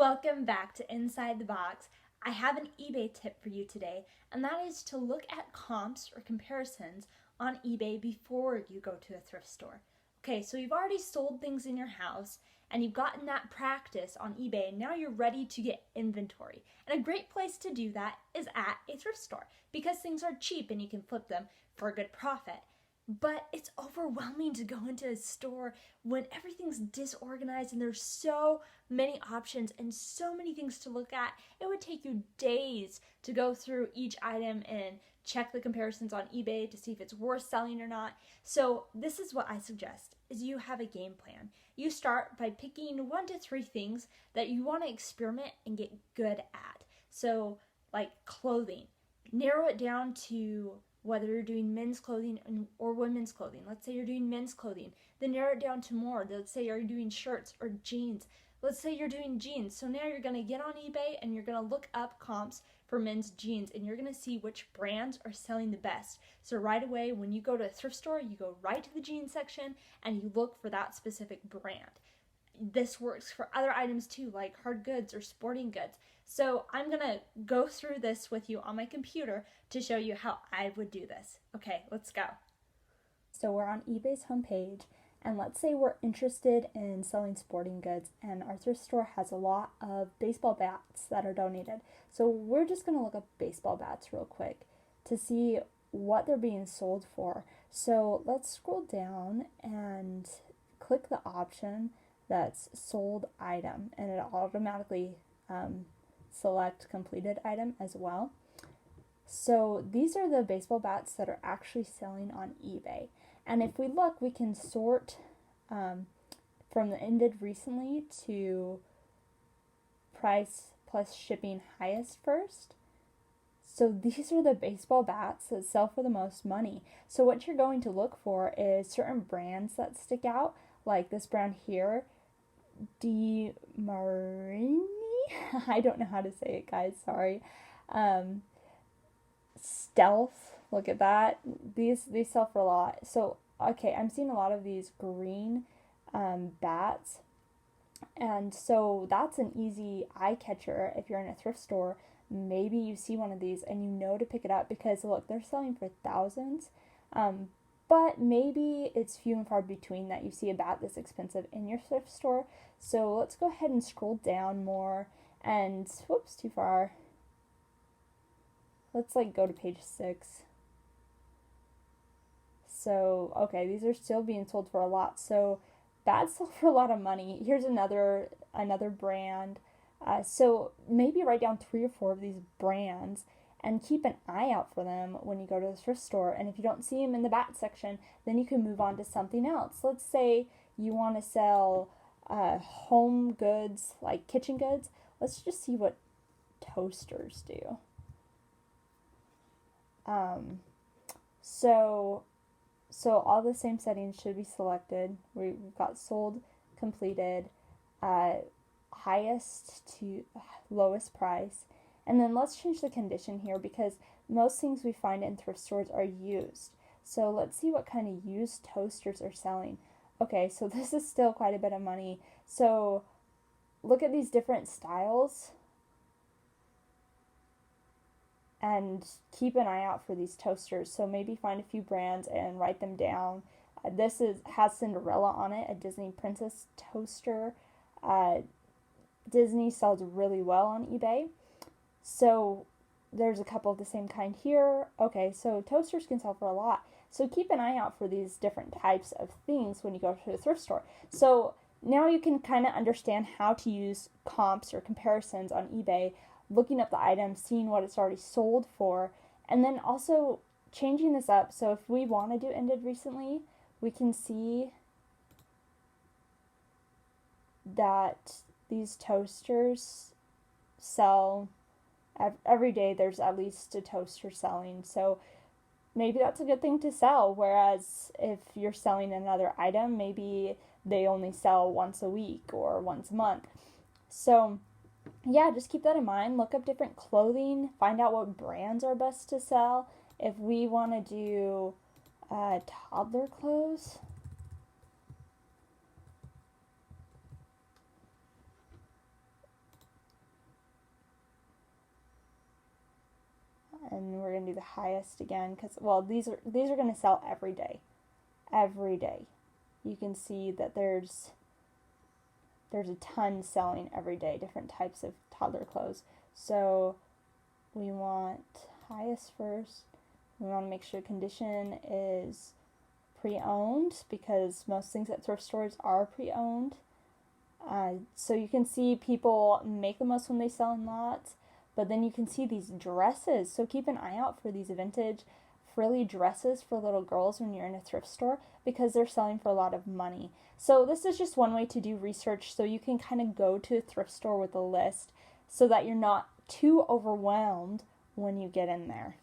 Welcome back to Inside the Box. I have an eBay tip for you today, and that is to look at comps or comparisons on eBay before you go to a thrift store. Okay, so you've already sold things in your house and you've gotten that practice on eBay, and now you're ready to get inventory. And a great place to do that is at a thrift store because things are cheap and you can flip them for a good profit. But it's overwhelming to go into a store when everything's disorganized and there's so many options and so many things to look at. It would take you days to go through each item and check the comparisons on eBay to see if it's worth selling or not. So this is what I suggest, is you have a game plan. You start by picking 1 to 3 things that you want to experiment and get good at. So like clothing, narrow it down to whether you're doing men's clothing or women's clothing. Let's say you're doing men's clothing, then narrow it down to more. Let's say you're doing shirts or jeans. Let's say you're doing jeans. So now you're going to get on eBay and you're going to look up comps for men's jeans and you're going to see which brands are selling the best. So right away, when you go to a thrift store, you go right to the jeans section and you look for that specific brand. This works for other items too, like hard goods or sporting goods. So I'm going to go through this with you on my computer to show you how I would do this. Okay, let's go. So we're on eBay's homepage, and let's say we're interested in selling sporting goods, and our thrift store has a lot of baseball bats that are donated. So we're just going to look up baseball bats real quick to see what they're being sold for. So let's scroll down and click the option that's sold item, and it automatically select completed item as well. So these are the baseball bats that are actually selling on eBay. And if we look, we can sort from the ended recently to price plus shipping highest first. So these are the baseball bats that sell for the most money. So what you're going to look for is certain brands that stick out, like this brand here, Di Marini. I don't know how to say it, guys, sorry. Stealth, look at that. These sell for a lot. So, okay, I'm seeing a lot of these green bats. And so that's an easy eye catcher if you're in a thrift store. Maybe you see one of these and you know to pick it up because, look, they're selling for thousands. But maybe it's few and far between that you see a bat this expensive in your thrift store. So let's go ahead and scroll down more and, whoops, too far. Let's go to page 6. So, okay, these are still being sold for a lot. So bats sell for a lot of money. Here's another brand. So maybe write down 3 or 4 of these brands and keep an eye out for them when you go to the thrift store. And if you don't see them in the bat section, then you can move on to something else. Let's say you want to sell home goods, like kitchen goods. Let's just see what toasters do. So all the same settings should be selected. We've got sold, completed, highest to lowest price. And then let's change the condition here because most things we find in thrift stores are used. So let's see what kind of used toasters are selling. Okay, so this is still quite a bit of money. So look at these different styles and keep an eye out for these toasters. So maybe find a few brands and write them down. This has Cinderella on it, a Disney princess toaster. Disney sells really well on eBay. So there's a couple of the same kind here. Okay, so toasters can sell for a lot. So keep an eye out for these different types of things when you go to a thrift store. So now you can kind of understand how to use comps or comparisons on eBay, looking up the item, seeing what it's already sold for, and then also changing this up. So if we want to do ended recently, we can see that these toasters sell every day. There's at least a toaster selling, so maybe that's a good thing to sell. Whereas if you're selling another item, maybe they only sell once a week or once a month. So yeah, just keep that in mind. Look up different clothing, find out what brands are best to sell. If we want to do toddler clothes, you the highest again, because, well, these are going to sell every day. Every day. You can see that there's a ton selling every day, different types of toddler clothes. So we want highest first. We want to make sure condition is pre-owned, because most things at thrift stores are pre-owned. So you can see people make the most when they sell in lots, but then you can see these dresses. So keep an eye out for these vintage frilly dresses for little girls when you're in a thrift store, because they're selling for a lot of money. So this is just one way to do research, so you can kind of go to a thrift store with a list so that you're not too overwhelmed when you get in there.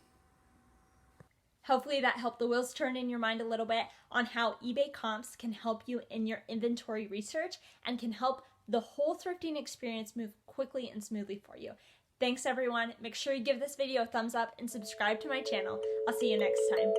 Hopefully that helped the wheels turn in your mind a little bit on how eBay comps can help you in your inventory research and can help the whole thrifting experience move quickly and smoothly for you. Thanks everyone. Make sure you give this video a thumbs up and subscribe to my channel. I'll see you next time.